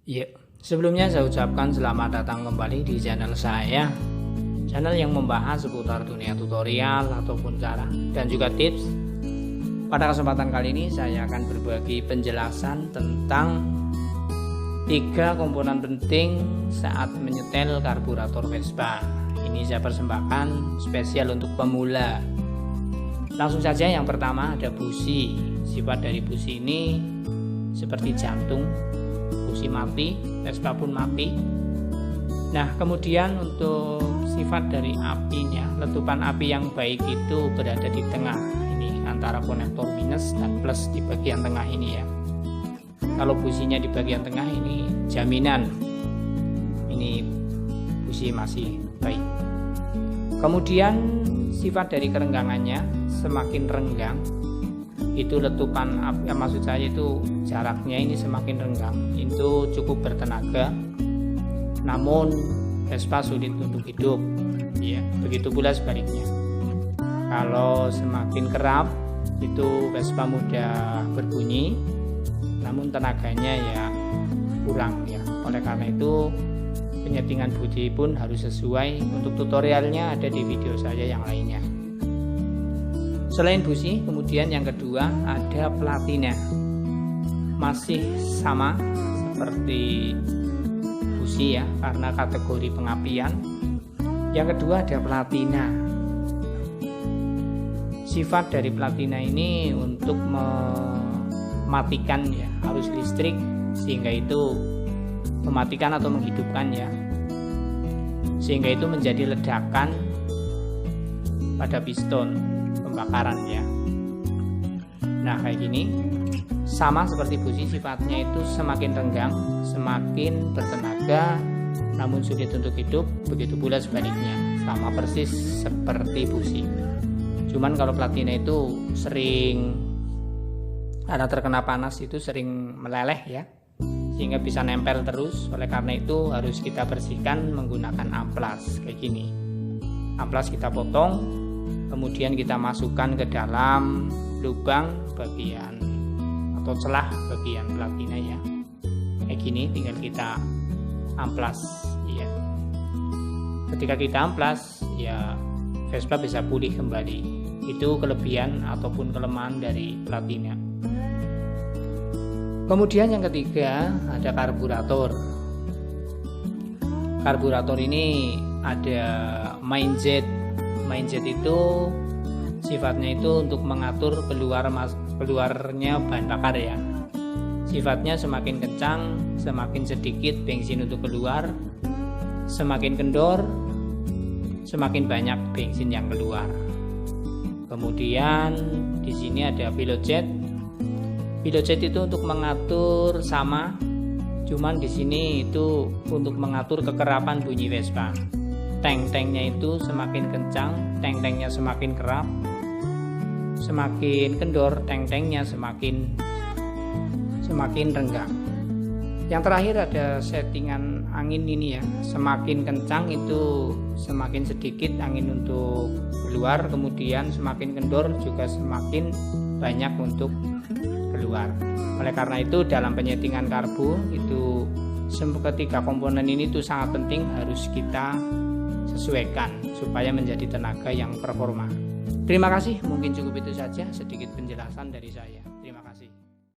Ya, sebelumnya saya ucapkan selamat datang kembali di channel saya. Channel yang membahas seputar dunia tutorial ataupun cara dan juga tips. Pada kesempatan kali ini saya akan berbagi penjelasan tentang 3 komponen penting saat menyetel karburator Vespa. Ini saya persembahkan spesial untuk pemula. Langsung saja, yang pertama ada busi. Sifat dari busi ini seperti jantung, busi mati, Vespa pun mati. Nah, kemudian untuk sifat dari apinya, letupan api yang baik itu berada di tengah ini, antara konektor minus dan plus di bagian tengah ini ya. Kalau businya di bagian tengah ini jaminan ini busi masih baik. Kemudian sifat dari kerenggangannya, semakin renggang itu letupan api, maksud saya itu jaraknya ini semakin renggang, itu cukup bertenaga, namun Vespa sulit untuk hidup ya. Begitu pula sebaliknya, kalau semakin kerap itu Vespa mudah berbunyi, namun tenaganya ya kurang ya. Oleh karena itu penyetingan busi pun harus sesuai. Untuk tutorialnya ada di video saya yang lainnya. Selain busi, kemudian yang kedua ada platina. Masih sama seperti busi ya, karena kategori pengapian. Yang kedua ada platina. Sifat dari platina ini untuk mematikan ya, arus listrik, sehingga itu mematikan atau menghidupkan ya, sehingga itu menjadi ledakan pada piston pembakaran ya. Nah, kayak gini sama seperti busi, sifatnya itu semakin renggang semakin bertenaga, namun sulit untuk hidup. Begitu pula sebaliknya, sama persis seperti busi. Cuman kalau platina itu sering, karena terkena panas itu sering meleleh ya, sehingga bisa nempel terus. Oleh karena itu harus kita bersihkan menggunakan amplas kayak gini. Amplas kita potong, kemudian kita masukkan ke dalam lubang bagian atau celah bagian platina ya, kayak gini. Tinggal kita amplas ya. Ketika kita amplas ya, Vespa bisa pulih kembali. Itu kelebihan ataupun kelemahan dari platina. Kemudian yang ketiga ada karburator. Karburator ini ada main jet. Main jet itu sifatnya itu untuk mengatur keluarnya bahan bakar ya. Sifatnya semakin kencang, semakin sedikit bensin untuk keluar, semakin kendor, semakin banyak bensin yang keluar. Kemudian di sini ada pilot jet. Pilot jet itu untuk mengatur sama, cuman di sini itu untuk mengatur kekerapan bunyi Vespa. Teng-tengnya itu semakin kencang, teng-tengnya semakin kerap, semakin kendor, teng-tengnya semakin renggang. Yang terakhir ada settingan angin ini ya, semakin kencang itu semakin sedikit angin untuk keluar, kemudian semakin kendor juga semakin banyak untuk keluar. Oleh karena itu dalam penyetingan karbu itu ketiga komponen ini tuh sangat penting, harus kita sesuaikan supaya menjadi tenaga yang performa. Terima kasih, mungkin cukup itu saja sedikit penjelasan dari saya.